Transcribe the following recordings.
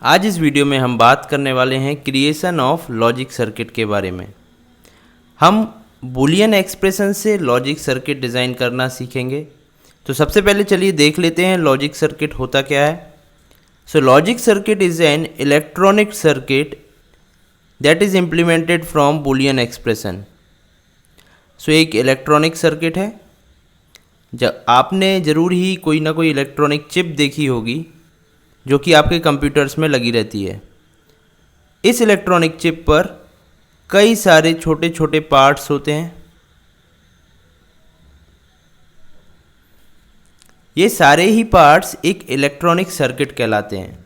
आज इस वीडियो में हम बात करने वाले हैं क्रिएशन ऑफ लॉजिक सर्किट के बारे में। हम बूलियन एक्सप्रेशन से लॉजिक सर्किट डिज़ाइन करना सीखेंगे। तो सबसे पहले चलिए देख लेते हैं लॉजिक सर्किट होता क्या है। So logic circuit is an electronic circuit that is implemented from Boolean expression. So एक इलेक्ट्रॉनिक सर्किट है। जब आपने ज़रूर ही कोई ना कोई इलेक्ट्रॉनिक चिप देखी होगी जो कि आपके कंप्यूटर्स में लगी रहती है। इस इलेक्ट्रॉनिक चिप पर कई सारे छोटे छोटे पार्ट्स होते हैं। ये सारे ही पार्ट्स एक इलेक्ट्रॉनिक सर्किट कहलाते हैं।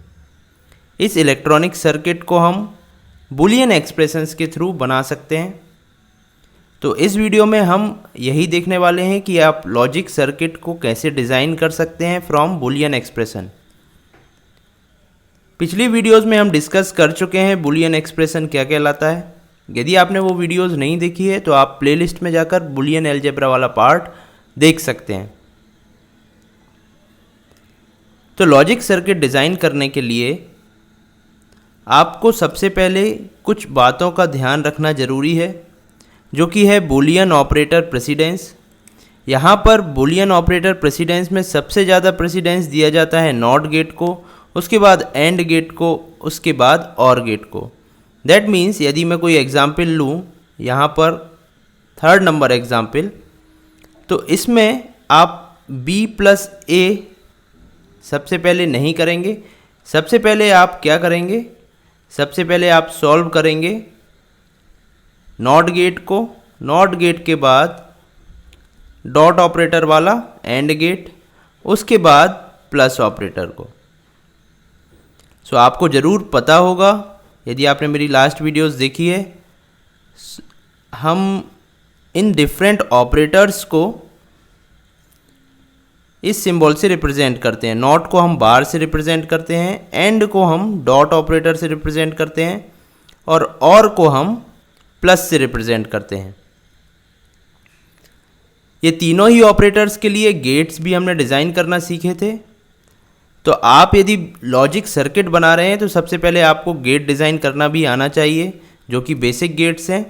इस इलेक्ट्रॉनिक सर्किट को हम बूलियन एक्सप्रेशंस के थ्रू बना सकते हैं। तो इस वीडियो में हम यही देखने वाले हैं कि आप लॉजिक सर्किट को कैसे डिज़ाइन कर सकते हैं फ्रॉम बूलियन एक्सप्रेशन। पिछली वीडियोस में हम डिस्कस कर चुके हैं बूलियन एक्सप्रेशन क्या कहलाता है। यदि आपने वो वीडियोस नहीं देखी है तो आप प्लेलिस्ट में जाकर बूलियन अलजेब्रा वाला पार्ट देख सकते हैं। तो लॉजिक सर्किट डिज़ाइन करने के लिए आपको सबसे पहले कुछ बातों का ध्यान रखना ज़रूरी है, जो कि है बूलियन ऑपरेटर प्रेसिडेंस। यहाँ पर बूलियन ऑपरेटर प्रेसिडेंस में सबसे ज़्यादा प्रेसिडेंस दिया जाता है नॉट गेट को, उसके बाद एंड गेट को, उसके बाद और गेट को। दैट मीन्स यदि मैं कोई एग्जाम्पल लूँ, यहाँ पर 3rd नंबर एग्जाम्पल, तो इसमें आप b प्लस a सबसे पहले नहीं करेंगे। सबसे पहले आप क्या करेंगे, सबसे पहले आप सॉल्व करेंगे नॉट गेट को, नॉट गेट के बाद डॉट ऑपरेटर वाला एंड गेट, उसके बाद प्लस ऑपरेटर को। सो आपको ज़रूर पता होगा, यदि आपने मेरी लास्ट वीडियोस देखी है, हम इन डिफरेंट ऑपरेटर्स को इस सिंबल से रिप्रेजेंट करते हैं। नॉट को हम बार से रिप्रेजेंट करते हैं, एंड को हम डॉट ऑपरेटर से रिप्रेजेंट करते हैं, और को हम प्लस से रिप्रेजेंट करते हैं। ये तीनों ही ऑपरेटर्स के लिए गेट्स भी हमने डिज़ाइन करना सीखे थे। तो आप यदि लॉजिक सर्किट बना रहे हैं तो सबसे पहले आपको गेट डिज़ाइन करना भी आना चाहिए, जो कि बेसिक गेट्स हैं।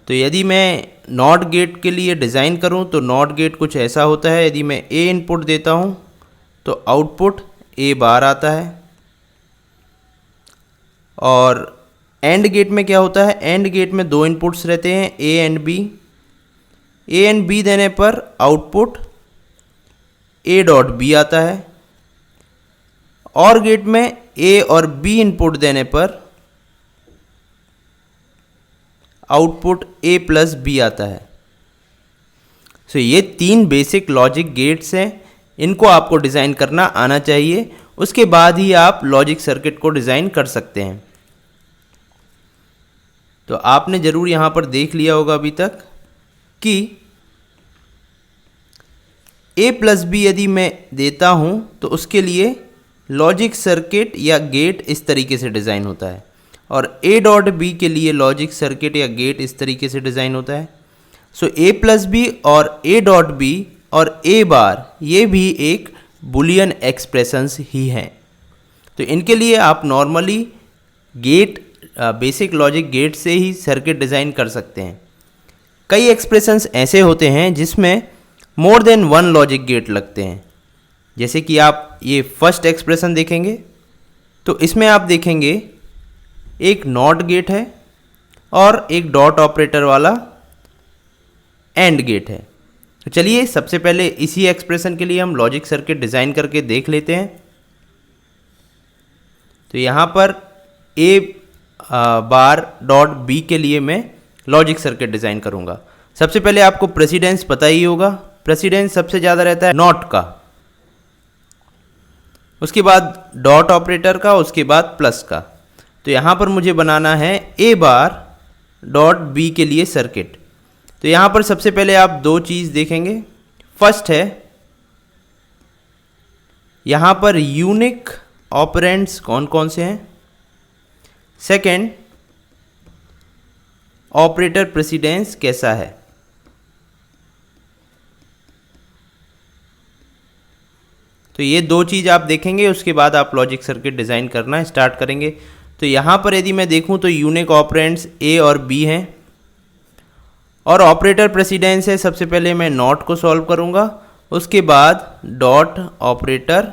तो यदि मैं नॉट गेट के लिए डिज़ाइन करूं तो नॉट गेट कुछ ऐसा होता है। यदि मैं ए इनपुट देता हूं तो आउटपुट ए बार आता है। और एंड गेट में क्या होता है, एंड गेट में 2 इनपुट्स रहते हैं, A and B. A and B देने पर आउटपुट ए डॉट बी आता है। और गेट में ए और बी इनपुट देने पर आउटपुट ए प्लस बी आता है। सो ये 3 बेसिक लॉजिक गेट्स हैं, इनको आपको डिज़ाइन करना आना चाहिए। उसके बाद ही आप लॉजिक सर्किट को डिज़ाइन कर सकते हैं। तो आपने ज़रूर यहाँ पर देख लिया होगा अभी तक कि ए प्लस बी यदि मैं देता हूँ तो उसके लिए लॉजिक सर्किट या गेट इस तरीके से डिज़ाइन होता है, और ए डॉट बी के लिए लॉजिक सर्किट या गेट इस तरीके से डिज़ाइन होता है। सो ए प्लस बी और ए डॉट बी और ए बार, ये भी एक बूलियन एक्सप्रेशंस ही हैं। तो इनके लिए आप normally gate basic logic gate से ही सर्किट डिज़ाइन कर सकते हैं। कई एक्सप्रेशंस ऐसे होते हैं जिसमें मोर देन 1 लॉजिक गेट लगते हैं। जैसे कि आप ये फर्स्ट एक्सप्रेशन देखेंगे तो इसमें आप देखेंगे एक नॉट गेट है और एक डॉट ऑपरेटर वाला एंड गेट है। तो चलिए सबसे पहले इसी एक्सप्रेशन के लिए हम लॉजिक सर्किट डिज़ाइन करके देख लेते हैं। तो यहाँ पर ए बार डॉट बी के लिए मैं लॉजिक सर्किट डिज़ाइन करूँगा। सबसे पहले आपको प्रेसिडेंस पता ही होगा, प्रेसिडेंस सबसे ज़्यादा रहता है नॉट का, उसके बाद डॉट ऑपरेटर का, उसके बाद प्लस का। तो यहाँ पर मुझे बनाना है ए बार डॉट बी के लिए सर्किट। तो यहाँ पर सबसे पहले आप 2 चीज़ देखेंगे। फर्स्ट है यहाँ पर यूनिक ऑपरेंड्स कौन कौन से हैं। सेकंड, ऑपरेटर प्रेसिडेंस कैसा है। तो तो ये दो चीज़ आप देखेंगे, उसके बाद आप लॉजिक सर्किट डिज़ाइन करना स्टार्ट करेंगे। तो यहाँ पर यदि मैं देखूँ तो यूनिक ऑपरेंड्स ए और बी हैं और ऑपरेटर प्रेसिडेंस है। सबसे पहले मैं नॉट को सॉल्व करूँगा, उसके बाद डॉट ऑपरेटर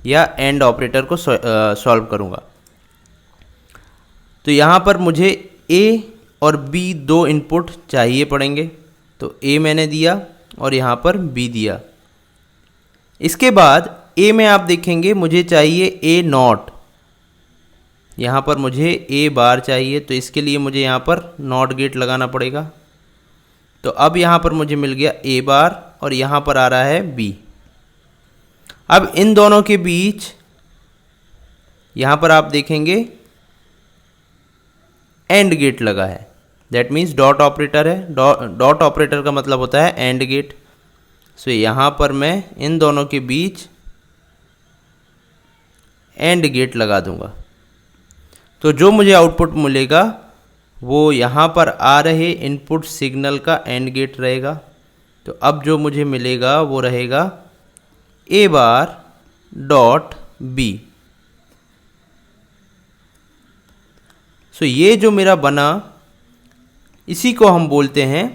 या एंड ऑपरेटर को सॉल्व करूँगा। तो यहाँ पर मुझे ए और बी दो इनपुट चाहिए पड़ेंगे, तो ए मैंने दिया और यहाँ पर बी दिया। इसके बाद ए में आप देखेंगे मुझे चाहिए ए नॉट, यहाँ पर मुझे ए बार चाहिए, तो इसके लिए मुझे यहाँ पर नॉट गेट लगाना पड़ेगा। तो अब यहाँ पर मुझे मिल गया ए बार और यहाँ पर आ रहा है बी। अब इन दोनों के बीच यहाँ पर आप देखेंगे एंड गेट लगा है, दैट मीन्स डॉट ऑपरेटर है। डॉट ऑपरेटर का मतलब होता है एंड गेट। सो यहाँ पर मैं इन दोनों के बीच एंड गेट लगा दूंगा। तो जो मुझे आउटपुट मिलेगा वो यहाँ पर आ रहे इनपुट सिग्नल का एंड गेट रहेगा। तो अब जो मुझे मिलेगा वो रहेगा ए बार डॉट बी। सो ये जो मेरा बना, इसी को हम बोलते हैं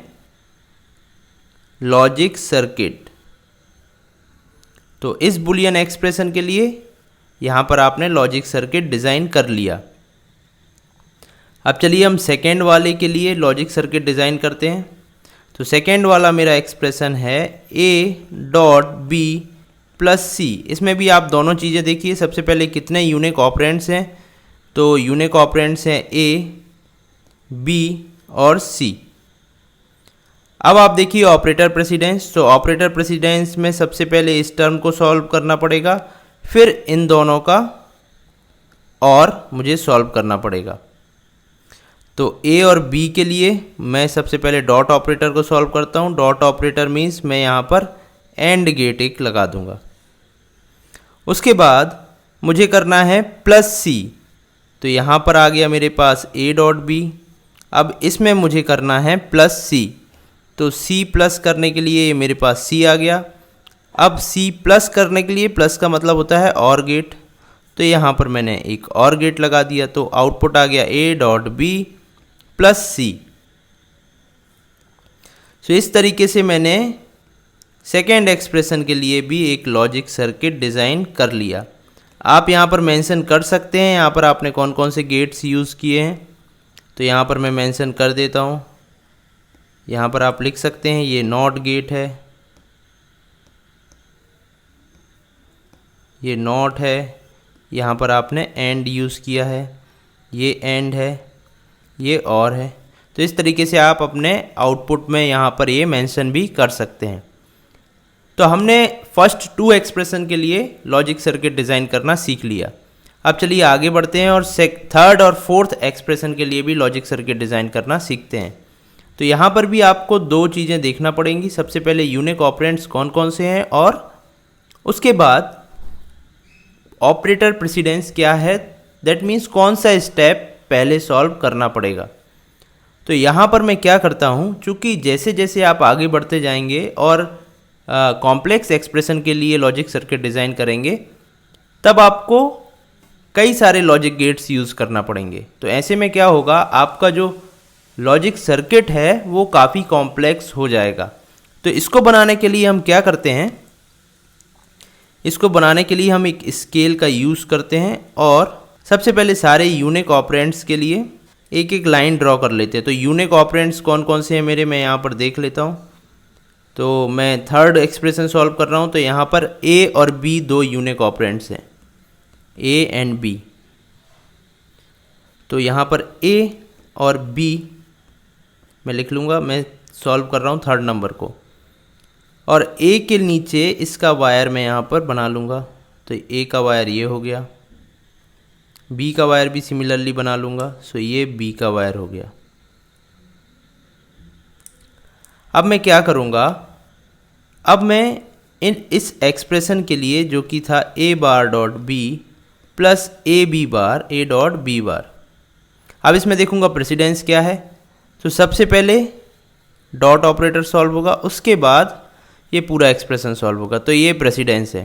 लॉजिक सर्किट। तो इस बुलियन एक्सप्रेशन के लिए यहाँ पर आपने लॉजिक सर्किट डिज़ाइन कर लिया। अब चलिए हम सेकेंड वाले के लिए लॉजिक सर्किट डिज़ाइन करते हैं। तो सेकेंड वाला मेरा एक्सप्रेशन है ए डॉट बी प्लस सी। इसमें भी आप दोनों चीज़ें देखिए। सबसे पहले कितने यूनिक ऑपरेंड्स हैं, तो यूनिक ऑपरेंड्स हैं ए, बी और सी। अब आप देखिए ऑपरेटर प्रेसिडेंस। तो ऑपरेटर प्रेसिडेंस में सबसे पहले इस टर्म को सॉल्व करना पड़ेगा, फिर इन दोनों का और मुझे सॉल्व करना पड़ेगा। तो ए और बी के लिए मैं सबसे पहले डॉट ऑपरेटर को सॉल्व करता हूँ। डॉट ऑपरेटर मीन्स मैं यहाँ पर एंड गेट एक लगा दूंगा। उसके बाद मुझे करना है प्लस सी। तो यहाँ पर आ गया मेरे पास ए डॉट बी। अब इसमें मुझे करना है प्लस सी। तो सी प्लस करने के लिए मेरे पास सी आ गया। अब सी प्लस करने के लिए, प्लस का मतलब होता है और गेट, तो यहाँ पर मैंने एक और गेट लगा दिया। तो आउटपुट आ गया ए डॉट बी प्लस सी। सो इस तरीके से मैंने सेकेंड एक्सप्रेशन के लिए भी एक लॉजिक सर्किट डिज़ाइन कर लिया। आप यहाँ पर मेंशन कर सकते हैं यहाँ पर आपने कौन कौन से गेट्स यूज़ किए हैं। तो यहाँ पर मैं मेंशन कर देता हूँ। यहाँ पर आप लिख सकते हैं ये नॉट गेट है, ये नॉट है, यहाँ पर आपने एंड यूज़ किया है, ये एंड है, ये और है। तो इस तरीके से आप अपने आउटपुट में यहाँ पर ये मेंशन भी कर सकते हैं। तो हमने फर्स्ट टू एक्सप्रेशन के लिए लॉजिक सर्किट डिज़ाइन करना सीख लिया। अब चलिए आगे बढ़ते हैं और थर्ड और फोर्थ एक्सप्रेशन के लिए भी लॉजिक सर्किट डिज़ाइन करना सीखते हैं। तो यहाँ पर भी आपको दो चीज़ें देखना पड़ेंगी। सबसे पहले यूनिक ऑपरेंड्स कौन कौन से हैं और उसके बाद ऑपरेटर प्रेसिडेंस क्या है, दैट मीन्स कौन सा स्टेप पहले सॉल्व करना पड़ेगा। तो यहाँ पर मैं क्या करता हूँ, चूँकि जैसे जैसे आप आगे बढ़ते जाएंगे और कॉम्प्लेक्स एक्सप्रेशन के लिए लॉजिक सर्किट डिज़ाइन करेंगे, तब आपको कई सारे लॉजिक गेट्स यूज़ करना पड़ेंगे। तो ऐसे में क्या होगा, आपका जो लॉजिक सर्किट है वो काफ़ी कॉम्प्लेक्स हो जाएगा। तो इसको बनाने के लिए हम क्या करते हैं, इसको बनाने के लिए हम एक स्केल का यूज़ करते हैं और सबसे पहले सारे यूनिक ऑपरेंड्स के लिए एक एक लाइन ड्रॉ कर लेते हैं। तो यूनिक ऑपरेंड्स कौन कौन से हैं मेरे, मैं यहाँ पर देख लेता हूँ। तो मैं थर्ड एक्सप्रेशन सॉल्व कर रहा हूँ। तो यहाँ पर ए और बी दो यूनिक ऑपरेंड्स हैं, ए एंड बी। तो यहाँ पर ए और बी मैं लिख लूँगा, मैं सॉल्व कर रहा हूँ थर्ड नंबर को। और ए के नीचे इसका वायर मैं यहाँ पर बना लूँगा। तो ए का वायर ये हो गया, बी का वायर भी सिमिलरली बना लूँगा। सो ये बी का वायर हो गया। अब मैं क्या करूँगा, अब मैं इस एक्सप्रेशन के लिए जो कि था A bar dot B plus A B bar A dot B bar, अब इसमें देखूँगा प्रेसिडेंस क्या है। तो सबसे पहले डॉट ऑपरेटर सॉल्व होगा, उसके बाद ये पूरा एक्सप्रेशन सॉल्व होगा। तो ये प्रेसिडेंस है।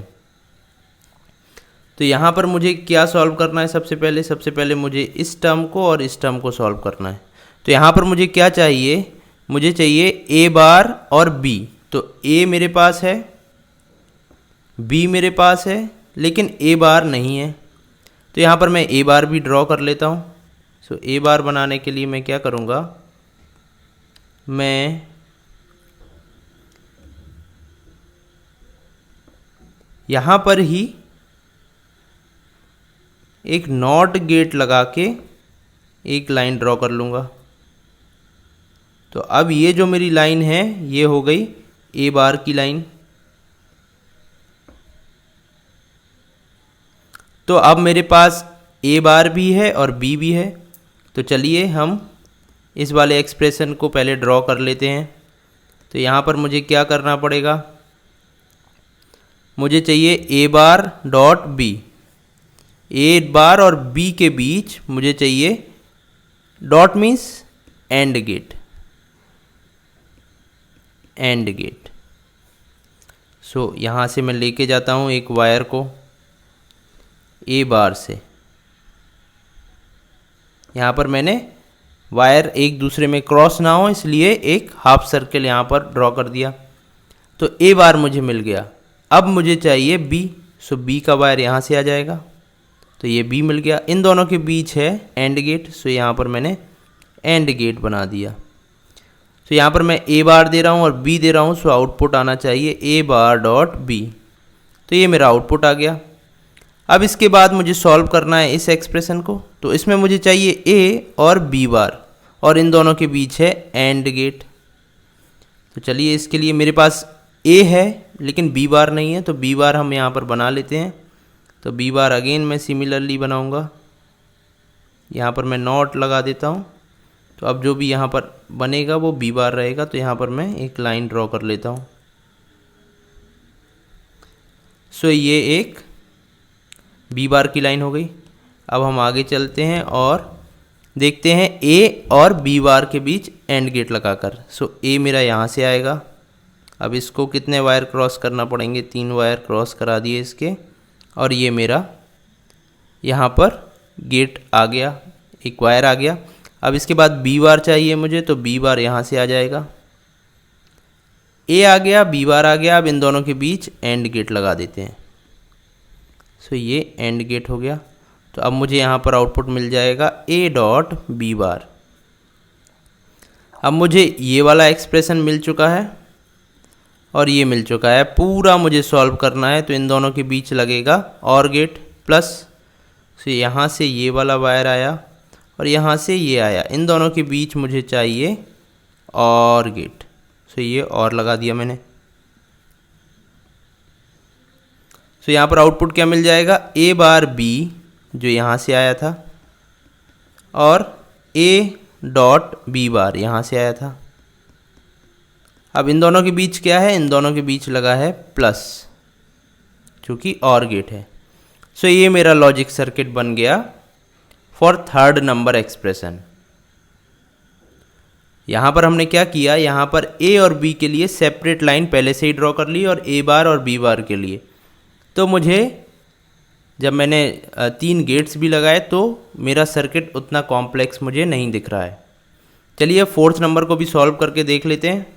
तो यहाँ पर मुझे क्या सॉल्व करना है? सबसे पहले मुझे इस टर्म को और इस टर्म को सॉल्व करना है। तो यहाँ पर मुझे क्या चाहिए? मुझे चाहिए ए बार और बी। तो ए मेरे पास है, बी मेरे पास है, लेकिन ए बार नहीं है। तो यहाँ पर मैं ए बार भी ड्रॉ कर लेता हूँ। सो ए बार बनाने के लिए मैं क्या करूँगा? मैं यहाँ पर ही एक नॉट गेट लगा के एक लाइन ड्रॉ कर लूँगा। तो अब ये जो मेरी लाइन है ये हो गई ए बार की लाइन। तो अब मेरे पास ए बार भी है और बी भी है। तो चलिए हम इस वाले एक्सप्रेशन को पहले ड्रॉ कर लेते हैं। तो यहाँ पर मुझे क्या करना पड़ेगा? मुझे चाहिए ए बार डॉट बी। ए बार और बी के बीच मुझे चाहिए dot means and gate, and gate. So यहाँ से मैं लेके जाता हूँ एक वायर को ए बार से। यहाँ पर मैंने वायर एक दूसरे में क्रॉस ना हो इसलिए एक हाफ सर्कल यहाँ पर ड्रॉ कर दिया। तो ए बार मुझे मिल गया। अब मुझे चाहिए बी। सो बी का वायर यहाँ से आ जाएगा। तो ये बी मिल गया। इन दोनों के बीच है एंड गेट। सो यहाँ पर मैंने एंड गेट बना दिया। तो यहाँ पर मैं ए बार दे रहा हूँ और बी दे रहा हूँ। सो आउटपुट आना चाहिए ए बार डॉट बी। तो ये मेरा आउटपुट आ गया। अब इसके बाद मुझे सॉल्व करना है इस एक्सप्रेशन को। तो इसमें मुझे चाहिए ए और बी बार और इन दोनों के बीच है एंड गेट। तो चलिए इसके लिए मेरे पास ए है लेकिन बी बार नहीं है। तो बी बार हम यहाँ पर बना लेते हैं। तो बी बार अगेन मैं सिमिलरली बनाऊँगा। यहाँ पर मैं नॉट लगा देता हूँ। तो अब जो भी यहाँ पर बनेगा वो बी बार रहेगा। तो यहाँ पर मैं एक लाइन ड्रॉ कर लेता हूँ। सो ये एक बी बार की लाइन हो गई। अब हम आगे चलते हैं और देखते हैं ए और बी बार के बीच एंड गेट लगाकर। सो ए मेरा यहाँ से आएगा। अब इसको कितने वायर क्रॉस करना पड़ेंगे? 3 वायर क्रॉस करा दिए इसके। और ये मेरा यहाँ पर गेट आ गया, एक वायर आ गया। अब इसके बाद बी बार चाहिए मुझे। तो बी बार यहाँ से आ जाएगा। ए आ गया, बी बार आ गया। अब इन दोनों के बीच एंड गेट लगा देते हैं। सो ये एंड गेट हो गया। तो अब मुझे यहाँ पर आउटपुट मिल जाएगा ए डॉट बी बार। अब मुझे ये वाला एक्सप्रेशन मिल चुका है और ये मिल चुका है। पूरा मुझे सॉल्व करना है। तो इन दोनों के बीच लगेगा और गेट प्लस। सो यहाँ से ये वाला वायर आया और यहाँ से ये आया। इन दोनों के बीच मुझे चाहिए और गेट। सो ये और लगा दिया मैंने। सो यहाँ पर आउटपुट क्या मिल जाएगा? ए बार बी जो यहाँ से आया था और ए डॉट बी बार यहाँ से आया था। अब इन दोनों के बीच क्या है? इन दोनों के बीच लगा है प्लस, चूँकि और गेट है। सो ये मेरा लॉजिक सर्किट बन गया फॉर थर्ड नंबर एक्सप्रेशन। यहाँ पर हमने क्या किया? यहाँ पर ए और बी के लिए सेपरेट लाइन पहले से ही ड्रॉ कर ली और ए बार और बी बार के लिए। तो मुझे जब मैंने 3 गेट्स भी लगाए तो मेरा सर्किट उतना कॉम्प्लेक्स मुझे नहीं दिख रहा है। चलिए फोर्थ नंबर को भी सॉल्व करके देख लेते हैं।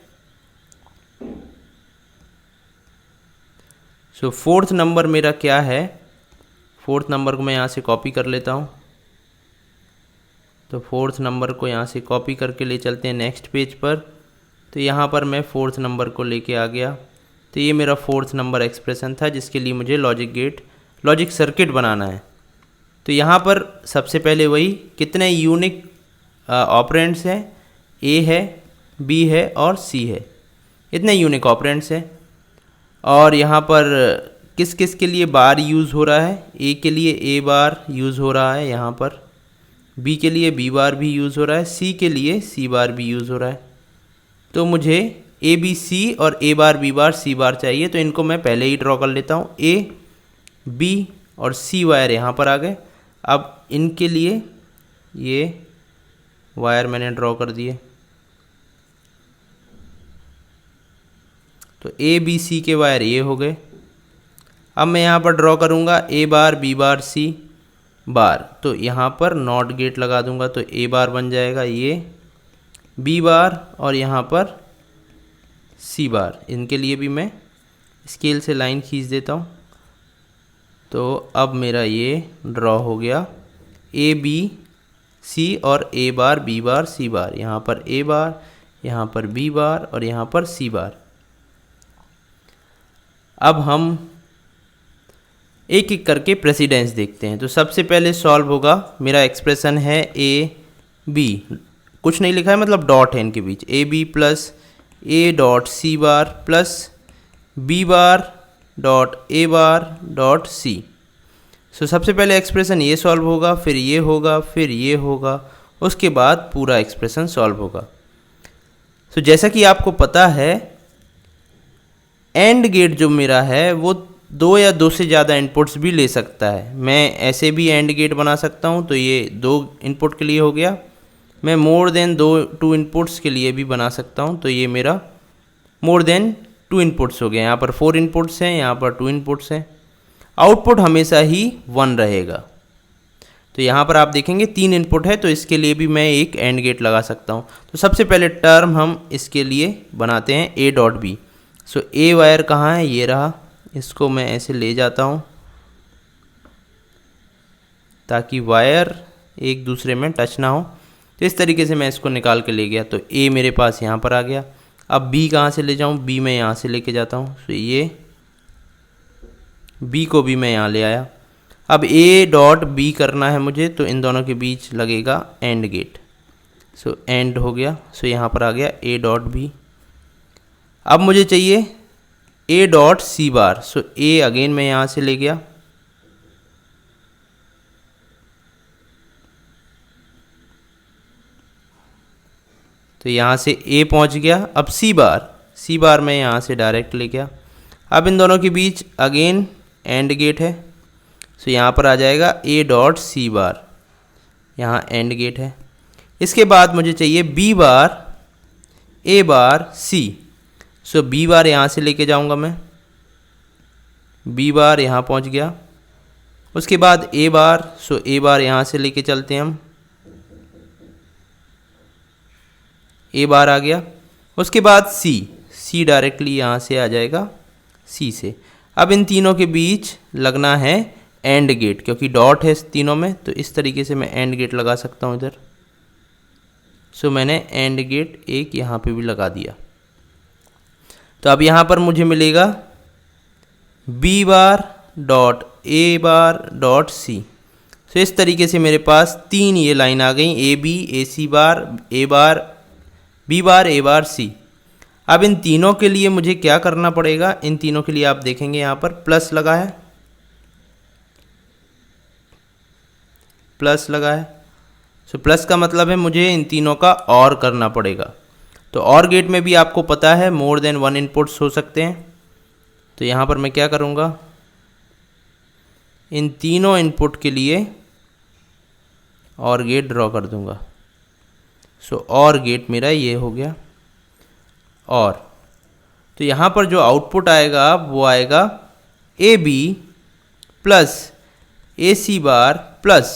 सो फोर्थ नंबर मेरा क्या है? फोर्थ नंबर को मैं यहाँ से कॉपी कर लेता हूँ। तो फोर्थ नंबर को यहाँ से कॉपी करके ले चलते हैं नेक्स्ट पेज पर। तो यहाँ पर मैं फोर्थ नंबर को लेके आ गया। तो ये मेरा फोर्थ नंबर एक्सप्रेशन था जिसके लिए मुझे लॉजिक सर्किट बनाना है। तो यहाँ पर सबसे पहले वही कितने यूनिक ऑपरेंड्स हैं? ए है, बी है और सी है। इतने यूनिक ऑपरेंड्स हैं। और यहाँ पर किस किस के लिए बार यूज़ हो रहा है? ए के लिए ए बार यूज़ हो रहा है यहाँ पर, बी के लिए बी बार भी यूज़ हो रहा है, सी के लिए सी बार भी यूज़ हो रहा है। तो मुझे ए बी सी और ए बार बी बार सी बार चाहिए। तो इनको मैं पहले ही ड्रॉ कर लेता हूँ। ए बी और सी वायर यहाँ पर आ गए। अब इनके लिए ये वायर मैंने ड्रॉ कर दिए। तो ए बी सी के वायर ये हो गए। अब मैं यहाँ पर ड्रॉ करूँगा ए बार बी बार सी बार, तो यहाँ पर नॉट गेट लगा दूँगा तो ए बार बन जाएगा ये, बी बार और यहाँ पर सी बार। इनके लिए भी मैं स्केल से लाइन खींच देता हूँ। तो अब मेरा ये ड्रॉ हो गया ए बी सी और ए बार बी बार सी बार, यहाँ पर ए बार, यहाँ पर बी बार और यहाँ पर सी बार। अब हम एक एक करके प्रेसिडेंस देखते हैं। तो सबसे पहले सॉल्व होगा, मेरा एक्सप्रेशन है ए बी, कुछ नहीं लिखा है मतलब डॉट है इनके बीच, A B plus A dot C bar plus B bar dot A bar dot C. So सबसे पहले एक्सप्रेशन ये सॉल्व होगा, फिर ये होगा, फिर ये होगा, उसके बाद पूरा एक्सप्रेशन सॉल्व होगा। सो जैसा कि आपको पता है एंड गेट जो मेरा है वो 2 या 2 से ज़्यादा इनपुट्स भी ले सकता है। मैं ऐसे भी एंड गेट बना सकता हूँ, तो ये 2 इनपुट के लिए हो गया। मैं मोर देन 2 इनपुट्स के लिए भी बना सकता हूँ, तो ये मेरा मोर देन 2 इनपुट्स हो गए। यहाँ पर 4 इनपुट्स हैं, यहाँ पर 2 इनपुट्स हैं। आउटपुट हमेशा ही 1 रहेगा। तो यहाँ पर आप देखेंगे 3 इनपुट है, तो इसके लिए भी मैं एक एंड गेट लगा सकता हूँ। तो सबसे पहले टर्म हम इसके लिए बनाते हैं A dot B. So A wire कहाँ है, ये रहा, इसको मैं ऐसे ले जाता हूँ ताकि वायर एक दूसरे में टच ना हो। तो इस तरीके से मैं इसको निकाल के ले गया, तो ए मेरे पास यहाँ पर आ गया। अब बी कहाँ से ले जाऊँ, बी मैं यहाँ से लेके जाता हूँ। तो ये बी को भी मैं यहाँ ले आया। अब ए डॉट बी करना है मुझे, तो इन दोनों के बीच लगेगा एंड गेट। सो एंड हो गया। सो यहाँ पर आ गया ए डॉट बी। अब मुझे चाहिए ए डॉट सी बार। सो ए अगेन मैं यहाँ से ले गया, तो यहाँ से ए पहुँच गया। अब सी बार मैं यहाँ से डायरेक्ट ले गया। अब इन दोनों के बीच अगेन एंड गेट है, सो यहाँ पर आ जाएगा ए डॉट सी बार, यहाँ एंड गेट है। इसके बाद मुझे चाहिए B bar A bar C. So B bar यहाँ से लेके जाऊँगा मैं, बी बार यहाँ पहुँच गया। उसके बाद ए बार, सो ए बार यहाँ से लेके चलते हैं हम, ए बार आ गया। उसके बाद सी डायरेक्टली यहाँ से आ जाएगा सी से। अब इन तीनों के बीच लगना है एंड गेट, क्योंकि डॉट है तीनों में, तो इस तरीके से मैं एंड गेट लगा सकता हूँ इधर। सो मैंने एंड गेट एक यहाँ पे भी लगा दिया। तो अब यहाँ पर मुझे मिलेगा B bar dot A bar dot C. So इस तरीके से मेरे पास 3 ये लाइन आ गई, A B A C bar A bar B bar A bar सी। अब इन तीनों के लिए मुझे क्या करना पड़ेगा, इन तीनों के लिए आप देखेंगे यहाँ पर प्लस लगा है, प्लस लगा है। सो प्लस का मतलब है मुझे इन तीनों का और करना पड़ेगा। तो और गेट में भी आपको पता है मोर देन 1 इनपुट्स हो सकते हैं। तो यहाँ पर मैं क्या करूँगा, इन तीनों इनपुट के लिए और गेट ड्रॉ कर दूँगा। सो और गेट मेरा ये हो गया। और तो यहाँ पर जो आउटपुट आएगा वो आएगा A B plus A C bar plus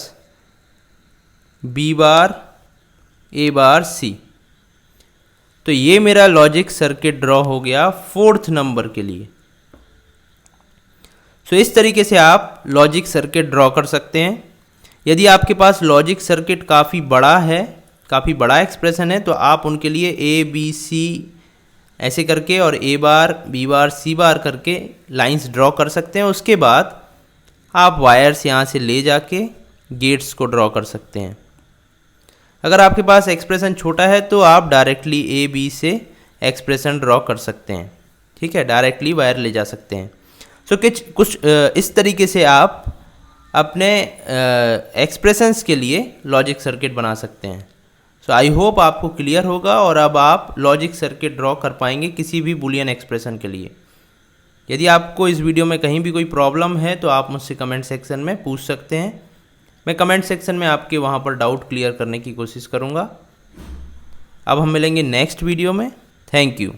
B bar A bar C. तो ये मेरा लॉजिक सर्किट ड्रॉ हो गया 4th नंबर के लिए। सो इस तरीके से आप लॉजिक सर्किट ड्रॉ कर सकते हैं। यदि आपके पास लॉजिक सर्किट काफ़ी बड़ा है, काफ़ी बड़ा एक्सप्रेशन है, तो आप उनके लिए ए बी सी ऐसे करके और ए बार बी बार सी बार करके लाइंस ड्रॉ कर सकते हैं। उसके बाद आप वायर्स यहाँ से ले जाके गेट्स को ड्रॉ कर सकते हैं। अगर आपके पास एक्सप्रेशन छोटा है तो आप डायरेक्टली ए बी से एक्सप्रेशन ड्रॉ कर सकते हैं, ठीक है, डायरेक्टली वायर ले जा सकते हैं। सो कुछ इस तरीके से आप अपने एक्सप्रेशंस के लिए लॉजिक सर्किट बना सकते हैं। सो आई होप आपको क्लियर होगा और अब आप लॉजिक सर्किट ड्रॉ कर पाएंगे किसी भी बूलियन एक्सप्रेशन के लिए। यदि आपको इस वीडियो में कहीं भी कोई प्रॉब्लम है तो आप मुझसे कमेंट सेक्शन में पूछ सकते हैं। मैं कमेंट सेक्शन में आपके वहाँ पर डाउट क्लियर करने की कोशिश करूँगा। अब हम मिलेंगे नेक्स्ट वीडियो में। Thank you.